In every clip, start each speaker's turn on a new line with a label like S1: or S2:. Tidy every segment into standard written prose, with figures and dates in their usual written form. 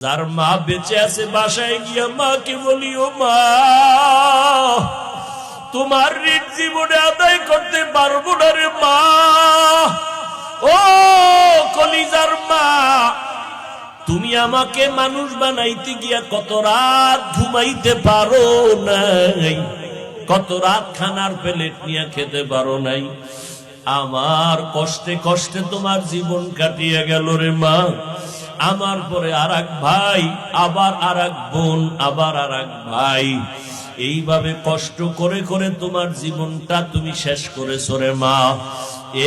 S1: যার মা বেঁচে আছে বাসায় গিয়া মাকে বলি, ও মা, তোমার ঋণ জীবনে আদায় করতে পারবো না রে মা। ও কলিজার মা, তুমি আমাকে মানুষ বানাইতে গিয়া কত রাত ঘুমাইতে পারো নাই, কত রাত খানার প্লেট নিয়ে খেতে পারো নাই। আমার কষ্টে কষ্টে তোমার জীবন কাটিয়ে গেল রে মা। আমার পরে আর এক ভাই, আবার আর এক বোন, আবার আর এক ভাই, এইভাবে কষ্ট করে করে তোমার জীবনটা তুমি শেষ করেছো রে মা।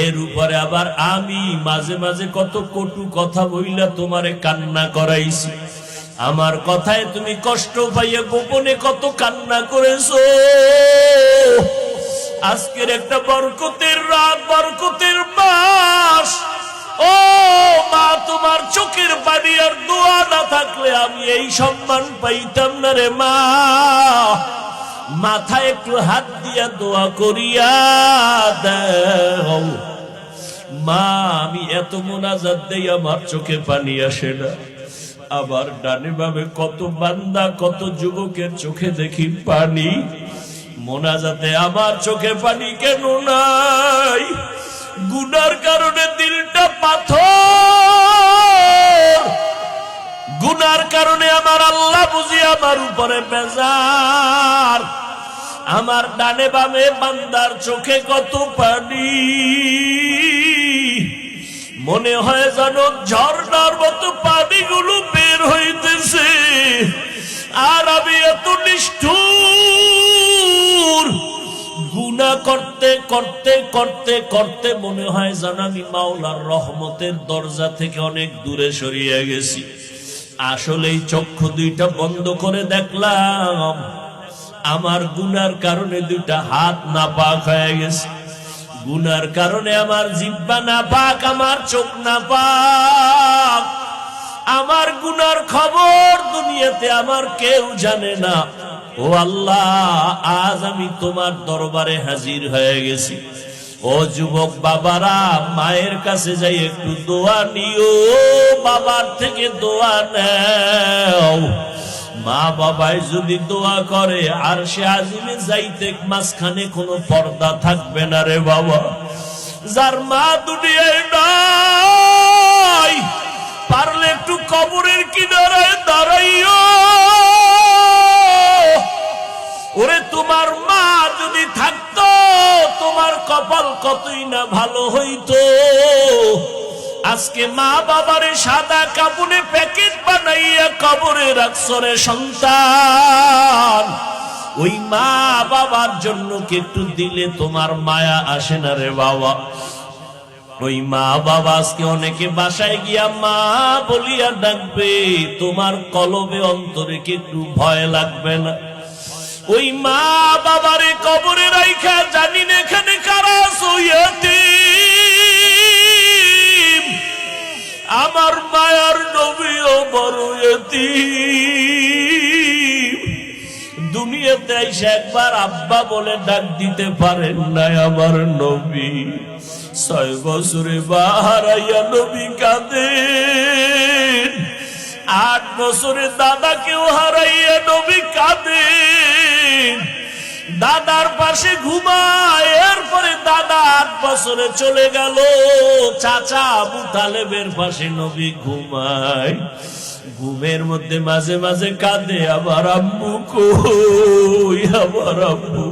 S1: এর উপরে আবার আমি মাঝে মাঝে কত কটু কথা বইলা তোমারে কান্না করাইছি। আমার কথায় তুমি কষ্ট পাইয়া গোপনে কত কান্না করেছো। আজকের একটা বরকতের রাত, বরকতের মাস। ও মা, তোমার চোখের পানি আর দোয়া না থাকলে আমি এই সম্মান পাইতাম না রে মা। মাথায় একটু হাত দিয়া দোয়া করিয়া দাও মা। আমি এত মোনাজাত দেই আমার চোখে পানি আসে না। আবার ডানে বামে কত বান্দা, কত যুবকের চোখে দেখি পানি। মোনাজাতে আমার চোখে পানি কেন নাই? গুনার কারণে দিলটা পাথর। গুনার কারণে আমার আল্লাহ বুঝি আমার উপরে বেজার। আমার ডানে বামে বান্দার চোখে কত পানি, মনে হয় যেন ঝর্ণার মতো পানিগুলো বের হইতেছে। আর আমি এত নিষ্ঠুর, গুনাহ করতে করতে করতে করতে মনে হয় যেন আমি মাওলার রহমতের দরজা থেকে অনেক দূরে সরিয়ে গেছি। আসলে চক্ষু দুইটা বন্ধ করে দেখলাম আমার গুনার কারণে দুইটা হাত নাপাক হয়ে গেছে। গুনার কারণে আমার জিহ্বা নাপাক, আমার চোখ নাপাক। আমার গুনার খবর দুনিয়াতে আমার কেউ জানে না। ও আল্লাহ, আজ আমি তোমার দরবারে হাজির হয়ে গেছি। ও যুবক বাবারা, মায়ের কাছে যাই একটু দোয়া নিও, বাবার থেকে দোয়া নাও। মা বাবায় যদি দোয়া করে আর সে আজিমে যাইতে মাঝখানে কোনো পর্দা থাকবে না রে বাবা। যার মা দুনিয়ায় নাই, পারলে একটু কবরের কিনারায় দাঁড়াইও। ওরে তোমার মা যদি থাকতো, তোমার কপাল কতই না ভালো হইতো। আজকে মা বাবারে সাদা কাপড়ে প্যাকেট বানাইয়া কবরে রাখছো রে সন্তান। ওই মা বাবার জন্য কি একটু দিলে তোমার মায়া আসে না রে বাবা? ওই মা বাবা আজকে অনেকে বাসায় গিয়া মা বলিয়া ডাকবে, তোমার কলবে অন্তরে কি একটু ভয় লাগবে না? ওই মা বাবারে কবরে রাইখা জানি না এখানে কারা ইয়াতীম। আমার মায়ার নবীও বড় ইয়াতীম। দুনিয়াতে এসে একবার আব্বা বলে ডাক দিতে পারেন নাই আমার নবী। 6 বছরে বাহারাইয়া নবী কাঁদেন। 8 বছরে দাদাকেও হারাইয়া নবী কাঁদেন। দাদার পাশে ঘুমায়, এরপরে দাদা 8 বছরে চলে গেল। চাচা আবু তালেবের পাশে নবী ঘুমায়। ঘুমের মধ্যে মাঝে মাঝে কাঁদে, আমার আম্মু কই, আমার আম্মু।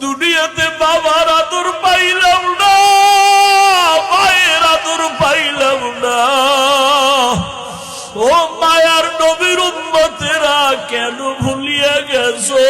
S1: দুনিয়াতে বাবার আদর পাইলাম না, মায়ের আদর পাইলাম না। ও মায়ার নবীর উম্মতেরা কেন ভুলিয়া গেছো?